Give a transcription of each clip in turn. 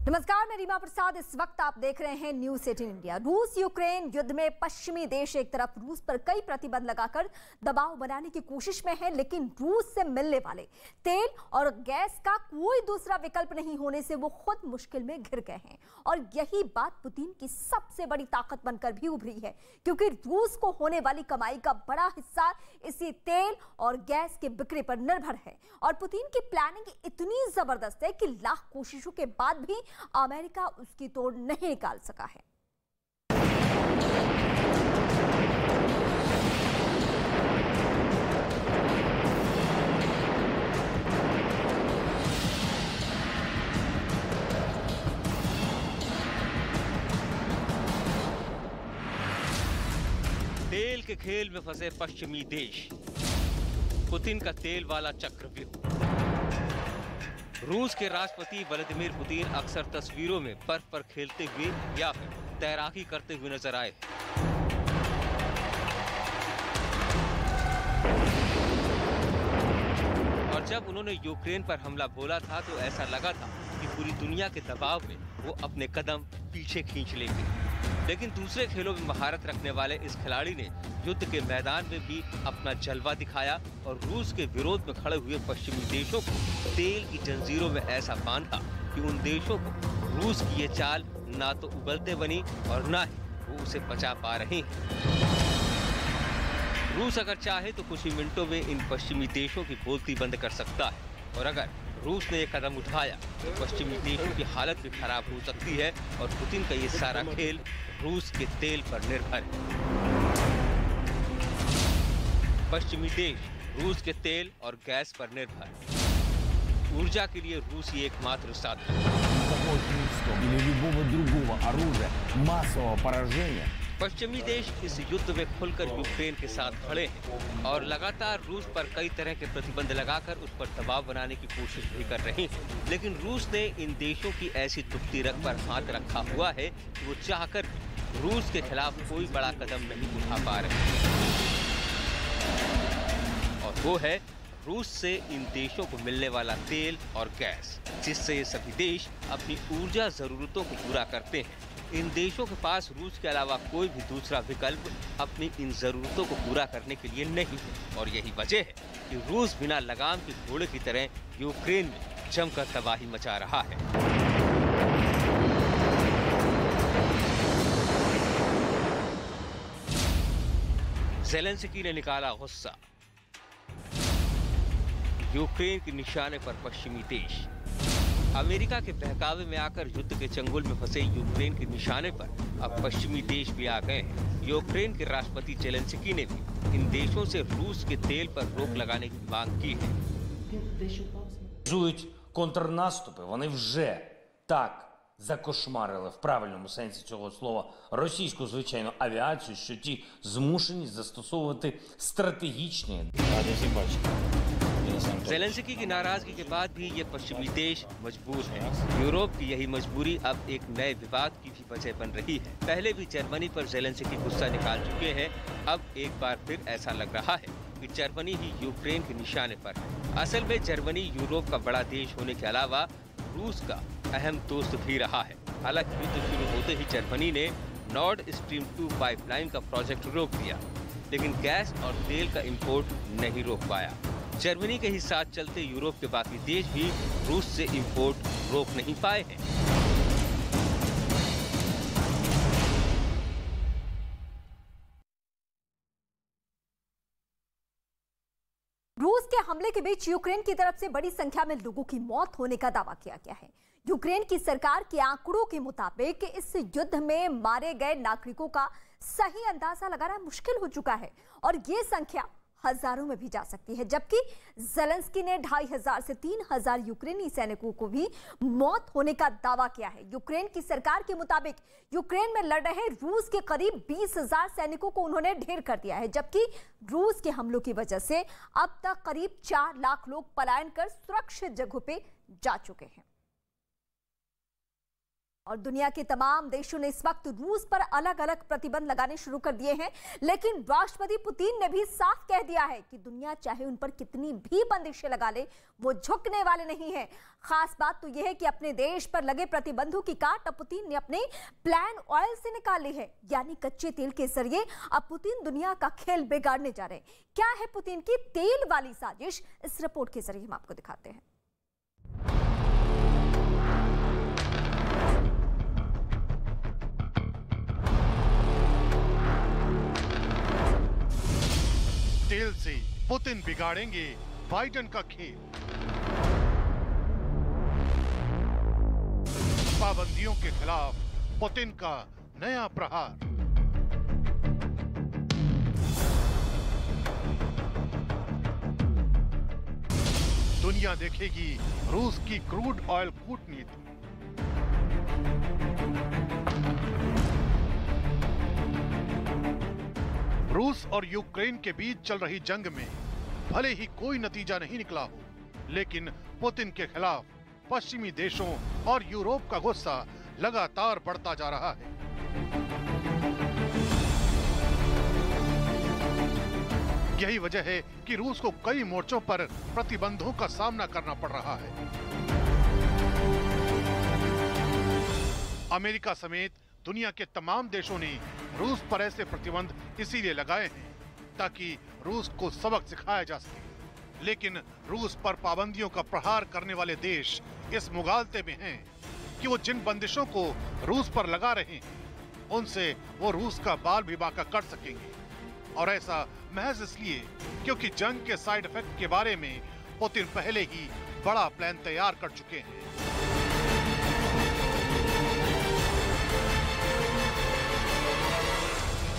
नमस्कार, मैं रीमा प्रसाद। इस वक्त आप देख रहे हैं न्यूज़ 18 इंडिया। रूस यूक्रेन युद्ध में पश्चिमी देश एक तरफ रूस पर कई प्रतिबंध लगाकर दबाव बनाने की कोशिश में है, लेकिन रूस से मिलने वाले तेल और गैस का कोई दूसरा विकल्प नहीं होने से वो खुद मुश्किल में घिर गए हैं। और यही बात पुतिन की सबसे बड़ी ताकत बनकर भी उभरी है, क्योंकि रूस को होने वाली कमाई का बड़ा हिस्सा इसी तेल और गैस के बिक्री पर निर्भर है। और पुतिन की प्लानिंग इतनी जबरदस्त है कि लाख कोशिशों के बाद भी अमेरिका उसकी तोड़ नहीं निकाल सका है। तेल के खेल में फंसे पश्चिमी देश, पुतिन का तेल वाला चक्रव्यूह। रूस के राष्ट्रपति व्लादिमीर पुतिन अक्सर तस्वीरों में बर्फ पर खेलते हुए या फिर तैराकी करते हुए नजर आए। और जब उन्होंने यूक्रेन पर हमला बोला था तो ऐसा लगा था कि पूरी दुनिया के दबाव में वो अपने कदम पीछे खींच लेंगे। लेकिन दूसरे खेलों में महारत रखने वाले इस खिलाड़ी ने युद्ध के मैदान में भी अपना जलवा दिखाया और रूस के विरोध में खड़े हुए पश्चिमी देशों को तेल की जंजीरों में ऐसा बांधा कि उन देशों को रूस की ये चाल ना तो उगलते बनी और ना ही वो उसे बचा पा रहे हैं। रूस अगर चाहे तो कुछ ही मिनटों में इन पश्चिमी देशों की बोलती बंद कर सकता है, और अगर रूस ने ये कदम उठाया तो पश्चिमी देशों की हालत भी खराब हो सकती है और पुतिन का ये सारा खेल रूस के तेल पर निर्भर है। पश्चिमी देश रूस के तेल और गैस पर निर्भर। ऊर्जा के लिए रूस ही एकमात्र साधन है। पश्चिमी देश इस युद्ध में खुलकर यूक्रेन के साथ खड़े हैं और लगातार रूस पर कई तरह के प्रतिबंध लगाकर उस पर दबाव बनाने की कोशिश भी कर रहे हैं। लेकिन रूस ने इन देशों की ऐसी दुखती रग पर हाथ रखा हुआ है कि वो चाहकर रूस के खिलाफ कोई बड़ा कदम नहीं उठा पा रहे, और वो है रूस से इन देशों को मिलने वाला तेल और गैस, जिससे ये सभी देश अपनी ऊर्जा जरूरतों को पूरा करते हैं। इन देशों के पास रूस के अलावा कोई भी दूसरा विकल्प अपनी इन जरूरतों को पूरा करने के लिए नहीं है, और यही वजह है कि रूस बिना लगाम के घोड़े की तरह यूक्रेन में जमकर तबाही मचा रहा है। ज़ेलेंस्की ने निकाला गुस्सा। यूक्रेन के निशाने पर पश्चिमी देश। अमेरिका के बहकावे में आकर युद्ध के चंगुल में फंसे यूक्रेन के निशाने पर अब पश्चिमी देश भी आ गए हैं। यूक्रेन के राष्ट्रपति ज़ेलेंस्की ने भी इन देशों से रूस के तेल पर रोक लगाने की मांग की है। Контрнаступи, вони вже так закошмарили в правильному сенсі цього слова російську звичайну авіацію, що ті змушені застосовувати стратегічні. ज़ेलेंस्की की नाराजगी के बाद भी ये पश्चिमी देश मजबूर है। यूरोप की यही मजबूरी अब एक नए विवाद की भी वजह बन रही है। पहले भी जर्मनी पर ज़ेलेंस्की गुस्सा निकाल चुके हैं, अब एक बार फिर ऐसा लग रहा है कि जर्मनी ही यूक्रेन के निशाने पर है। असल में जर्मनी यूरोप का बड़ा देश होने के अलावा रूस का अहम दोस्त भी रहा है। हालांकि युद्ध शुरू होते ही जर्मनी ने नॉर्ड स्ट्रीम 2 पाइपलाइन का प्रोजेक्ट रोक दिया, लेकिन गैस और तेल का इंपोर्ट नहीं रोक पाया। जर्मनी के ही साथ चलते यूरोप के बाकी देश भी रूस से इंपोर्ट रोक नहीं पाए हैं। रूस के हमले के बीच यूक्रेन की तरफ से बड़ी संख्या में लोगों की मौत होने का दावा किया गया है। यूक्रेन की सरकार के आंकड़ों के मुताबिक इस युद्ध में मारे गए नागरिकों का सही अंदाजा लगाना मुश्किल हो चुका है, और ये संख्या हजारों में भी जा सकती है। जबकि ज़ेलेंस्की ने 2500 से 3000 यूक्रेनी सैनिकों को भी मौत होने का दावा किया है। यूक्रेन की सरकार के मुताबिक यूक्रेन में लड़ रहे रूस के करीब 20,000 सैनिकों को उन्होंने ढेर कर दिया है, जबकि रूस के हमलों की वजह से अब तक करीब 4 लाख लोग पलायन कर सुरक्षित जगहों पे जा चुके हैं। और दुनिया के तमाम देशों ने इस वक्त रूस पर अलग अलग प्रतिबंध लगाने शुरू कर दिए हैं, लेकिन राष्ट्रपति पुतिन ने भी साफ कह दिया है कि दुनिया चाहे उन पर कितनी भी बंदिशें लगा ले, वो झुकने वाले नहीं हैं। खास बात तो यह है कि अपने देश पर लगे प्रतिबंधों की काट अब पुतिन ने अपने प्लान ऑयल से निकाली है, यानी कच्चे तेल के जरिए अब पुतिन दुनिया का खेल बिगाड़ने जा रहे हैं। क्या है पुतिन की तेल वाली साजिश, इस रिपोर्ट के जरिए हम आपको दिखाते हैं। तेल से पुतिन बिगाड़ेंगे बाइडेन का खेल। पाबंदियों के खिलाफ पुतिन का नया प्रहार। दुनिया देखेगी रूस की क्रूड ऑयल कूटनीति। रूस और यूक्रेन के बीच चल रही जंग में भले ही कोई नतीजा नहीं निकला हो, लेकिन पुतिन के खिलाफ पश्चिमी देशों और यूरोप का गुस्सा लगातार बढ़ता जा रहा है। यही वजह है कि रूस को कई मोर्चों पर प्रतिबंधों का सामना करना पड़ रहा है। अमेरिका समेत दुनिया के तमाम देशों ने रूस पर ऐसे प्रतिबंध इसीलिए लगाए हैं ताकि रूस को सबक सिखाया जा सके। लेकिन रूस पर पाबंदियों का प्रहार करने वाले देश इस मुगालते में हैं कि वो जिन बंदिशों को रूस पर लगा रहे हैं उनसे वो रूस का बाल भी बांका कर सकेंगे, और ऐसा महज इसलिए क्योंकि जंग के साइड इफेक्ट के बारे में पुतिन पहले ही बड़ा प्लान तैयार कर चुके हैं।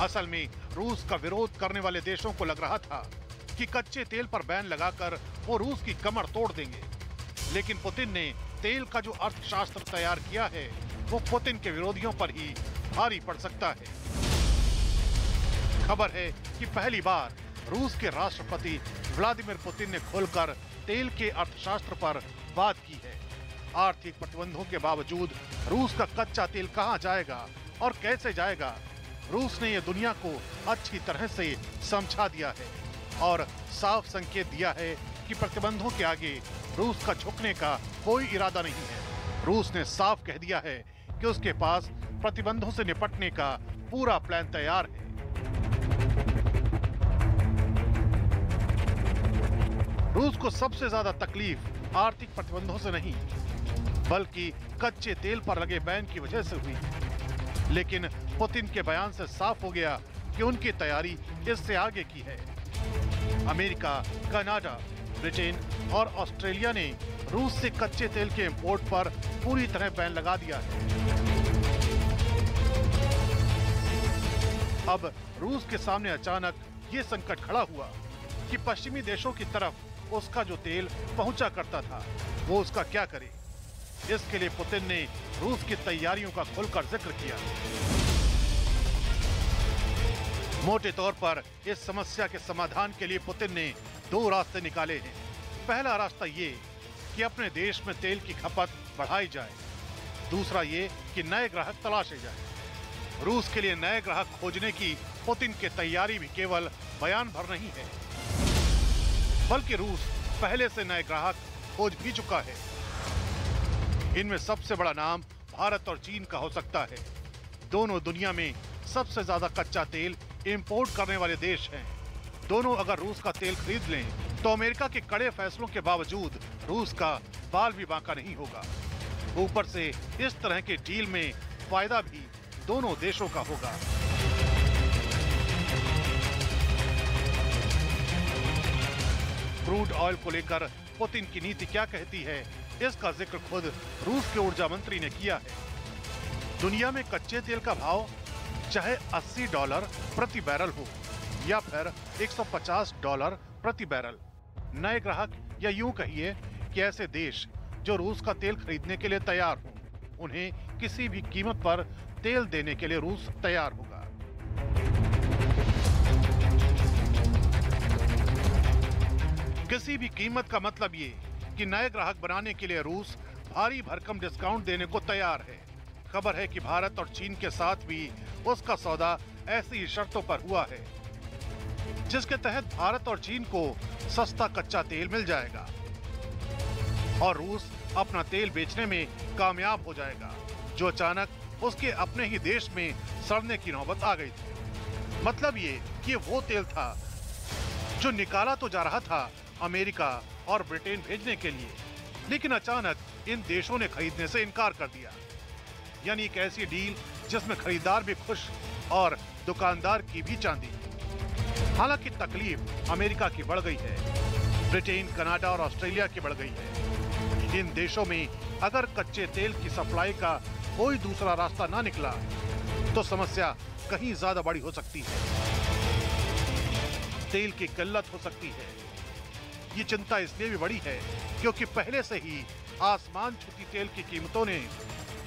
असल में रूस का विरोध करने वाले देशों को लग रहा था कि कच्चे तेल पर बैन लगाकर वो रूस की कमर तोड़ देंगे, लेकिन पुतिन ने तेल का जो अर्थशास्त्र तैयार किया है वो पुतिन के विरोधियों पर ही भारी पड़ सकता है। खबर है कि पहली बार रूस के राष्ट्रपति व्लादिमीर पुतिन ने खुलकर तेल के अर्थशास्त्र पर बात की है। आर्थिक प्रतिबंधों के बावजूद रूस का कच्चा तेल कहां जाएगा और कैसे जाएगा, रूस ने यह दुनिया को अच्छी तरह से समझा दिया है और साफ संकेत दिया है कि प्रतिबंधों के आगे रूस का झुकने का कोई इरादा नहीं है। रूस ने साफ कह दिया है कि उसके पास प्रतिबंधों से निपटने का पूरा प्लान तैयार है। रूस को सबसे ज्यादा तकलीफ आर्थिक प्रतिबंधों से नहीं बल्कि कच्चे तेल पर लगे बैन की वजह से हुई, लेकिन पुतिन के बयान से साफ हो गया कि उनकी तैयारी इससे आगे की है। अमेरिका, कनाडा, ब्रिटेन और ऑस्ट्रेलिया ने रूस से कच्चे तेल के इंपोर्ट पर पूरी तरह बैन लगा दिया है। अब रूस के सामने अचानक ये संकट खड़ा हुआ कि पश्चिमी देशों की तरफ उसका जो तेल पहुंचा करता था वो उसका क्या करे। इसके लिए पुतिन ने रूस की तैयारियों का खुलकर जिक्र किया। मोटे तौर पर इस समस्या के समाधान के लिए पुतिन ने दो रास्ते निकाले हैं। पहला रास्ता ये कि अपने देश में तेल की खपत बढ़ाई जाए, दूसरा ये कि नए ग्राहक तलाशे जाए। रूस के लिए नए ग्राहक खोजने की पुतिन की तैयारी भी केवल बयान भर नहीं है, बल्कि रूस पहले से नए ग्राहक खोज भी चुका है। इनमें सबसे बड़ा नाम भारत और चीन का हो सकता है। दोनों दुनिया में सबसे ज्यादा कच्चा तेल इंपोर्ट करने वाले देश हैं। दोनों अगर रूस का तेल खरीद लें तो अमेरिका के कड़े फैसलों के बावजूद रूस का बाल भी बांका नहीं होगा। ऊपर से इस तरह के डील में फायदा भी दोनों देशों का होगा। क्रूड ऑयल को लेकर पुतिन की नीति क्या कहती है, इसका जिक्र खुद रूस के ऊर्जा मंत्री ने किया है। दुनिया में कच्चे तेल का भाव चाहे $80 प्रति बैरल हो या फिर $150 प्रति बैरल, नए ग्राहक या यूं कहिए कि ऐसे देश जो रूस का तेल खरीदने के लिए तैयार हो, उन्हें किसी भी कीमत पर तेल देने के लिए रूस तैयार होगा। किसी भी कीमत का मतलब ये कि नए ग्राहक बनाने के लिए रूस भारी भरकम डिस्काउंट देने को तैयार है। खबर है कि भारत और चीन के साथ भी उसका सौदा ऐसी ही शर्तों पर हुआ है, जिसके तहत भारत और चीन को सस्ता कच्चा तेल मिल जाएगा और रूस अपना तेल बेचने में कामयाब हो जाएगा, जो अचानक उसके अपने ही देश में सड़ने की नौबत आ गई थी। मतलब ये कि वो तेल था जो निकाला तो जा रहा था अमेरिका और ब्रिटेन भेजने के लिए, लेकिन अचानक इन देशों ने खरीदने से इनकार कर दिया। यानी एक ऐसी डील जिसमें खरीदार भी खुश और दुकानदार की भी चांदी। हालांकि तकलीफ अमेरिका की बढ़ गई है, ब्रिटेन, कनाडा और ऑस्ट्रेलिया की बढ़ गई है। इन देशों में अगर कच्चे तेल की सप्लाई का कोई दूसरा रास्ता ना निकला तो समस्या कहीं ज्यादा बड़ी हो सकती है। तेल की किल्लत हो सकती है। ये चिंता इसलिए भी बड़ी है क्योंकि पहले से ही आसमान छूती तेल की कीमतों ने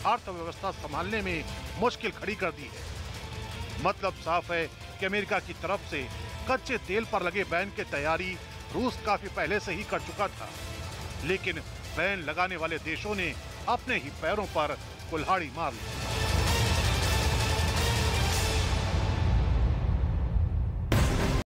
अर्थव्यवस्था संभालने में मुश्किल खड़ी कर दी है। मतलब साफ है कि अमेरिका की तरफ से कच्चे तेल पर लगे बैन की तैयारी रूस काफी पहले से ही कर चुका था, लेकिन बैन लगाने वाले देशों ने अपने ही पैरों पर कुल्हाड़ी मार ली।